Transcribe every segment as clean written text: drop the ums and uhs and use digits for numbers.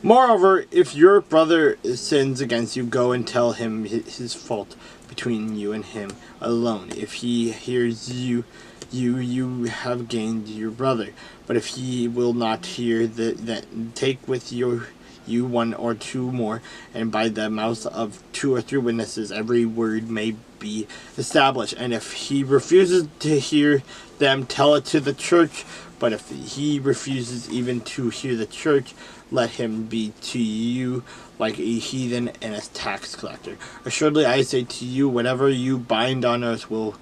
Moreover, if your brother sins against you, go and tell him his fault between you and him alone. If he hears you have gained your brother. But if he will not hear, that take with you one or two more, and by the mouth of 2 or 3 witnesses every word may be established. And if he refuses to hear them, tell it to the church. But if he refuses even to hear the church, let him be to you like a heathen and a tax collector. Assuredly I say to you, whatever you bind on earth will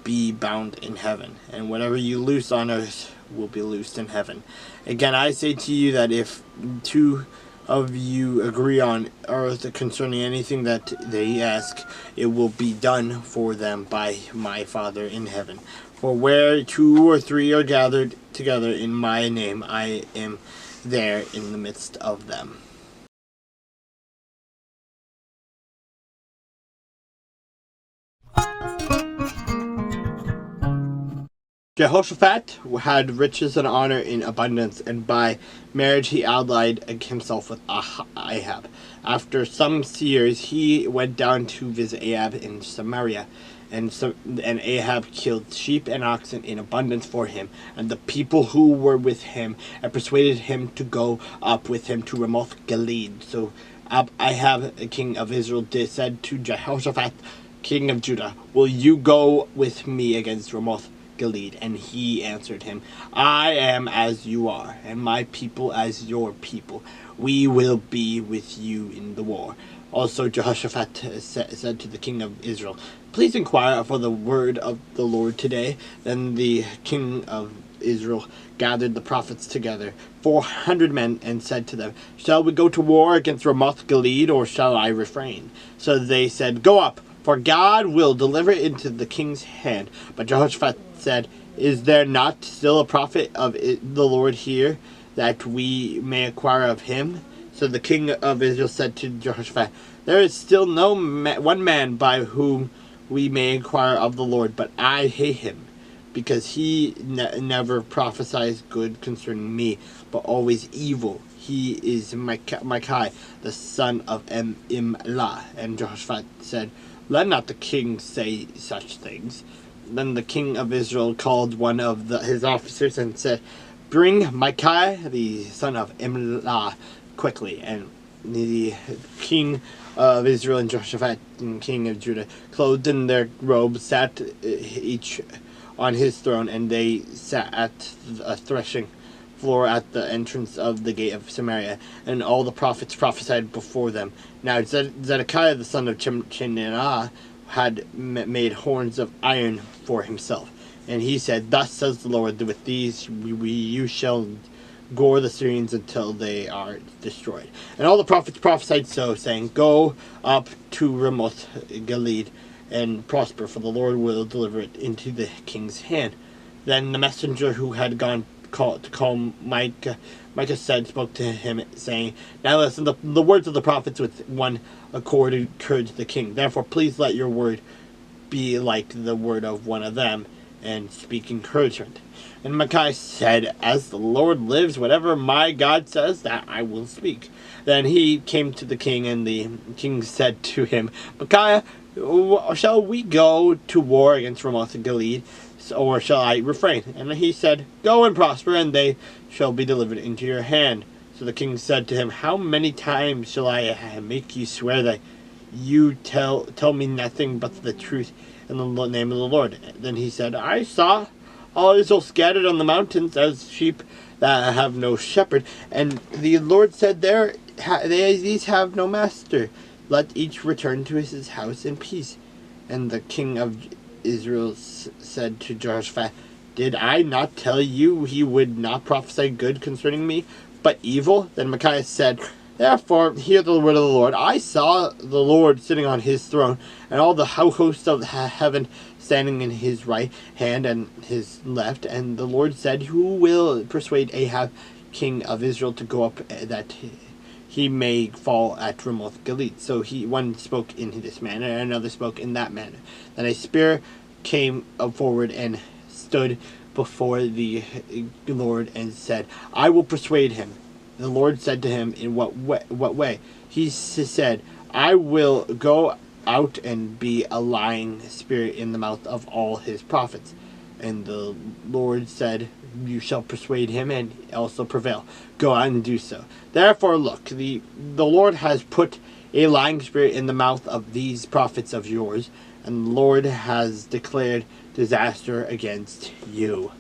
be bound in heaven, and whatever you loose on earth will be loosed in heaven. Again, I say to you that if 2 of you agree on earth concerning anything that they ask, it will be done for them by my Father in heaven. For where 2 or 3 are gathered together in my name, I am there in the midst of them. Jehoshaphat had riches and honor in abundance, and by marriage he allied himself with Ahab. After some years he went down to visit Ahab in Samaria, and Ahab killed sheep and oxen in abundance for him and the people who were with him, and persuaded him to go up with him to Ramoth Gilead. So Ahab, king of Israel, said to Jehoshaphat, king of Judah, will you go with me against Ramoth Gilead? And he answered him, I am as you are, and my people as your people. We will be with you in the war. Also Jehoshaphat said to the king of Israel, please inquire for the word of the Lord today. Then the king of Israel gathered the prophets together, 400 men, and said to them, shall we go to war against Ramoth Gilead, or shall I refrain? So they said, go up, for God will deliver it into the king's hand. But Jehoshaphat said, is there not still a prophet of the Lord here, that we may inquire of him? So the king of Israel said to Jehoshaphat, there is still one man by whom we may inquire of the Lord, but I hate him, because he never prophesies good concerning me, but always evil. He is Micaiah, the son of Imlah. And Jehoshaphat said, let not the king say such things. Then the king of Israel called one of his officers and said, bring Micaiah, the son of Imlah, quickly. And the king of Israel and Jehoshaphat, king of Judah, clothed in their robes, sat each on his throne, and they sat at a threshing floor at the entrance of the gate of Samaria, and all the prophets prophesied before them. Now Zedekiah the son of Chenaanah had made horns of iron for himself, and he said, thus says the Lord, with these you shall gore the Syrians until they are destroyed. And all the prophets prophesied so, saying, go up to Ramoth Gilead and prosper, for the Lord will deliver it into the king's hand. Then the messenger who had gone to call Micah spoke to him, saying, now listen, the words of the prophets with one accord encourage the king. Therefore please let your word be like the word of one of them, and speak encouragement. And Micaiah said, as the Lord lives, whatever my God says, that I will speak. Then he came to the king, and the king said to him, Micaiah, shall we go to war against Ramoth Gilead, or shall I refrain? And he said, go and prosper, and they shall be delivered into your hand. So the king said to him, how many times shall I make you swear that you tell me nothing but the truth in the name of the Lord? Then he said, I saw all Israel scattered on the mountains as sheep that have no shepherd. And the Lord said, these have no master. Let each return to his house in peace. And the king of Israel said to Jehoshaphat, did I not tell you he would not prophesy good concerning me, but evil? Then Micaiah said, therefore hear the word of the Lord. I saw the Lord sitting on his throne, and all the hosts of heaven standing in his right hand and his left. And the Lord said, who will persuade Ahab, king of Israel, to go up, that he may fall at Ramoth Gilead? So one spoke in this manner, and another spoke in that manner. Then a spear came forward and stood before the Lord, and said, I will persuade him. The Lord said to him, in what way? He said, I will go out and be a lying spirit in the mouth of all his prophets. And the Lord said, you shall persuade him and also prevail. Go out and do so. Therefore, look, the Lord has put a lying spirit in the mouth of these prophets of yours, and the Lord has declared disaster against you.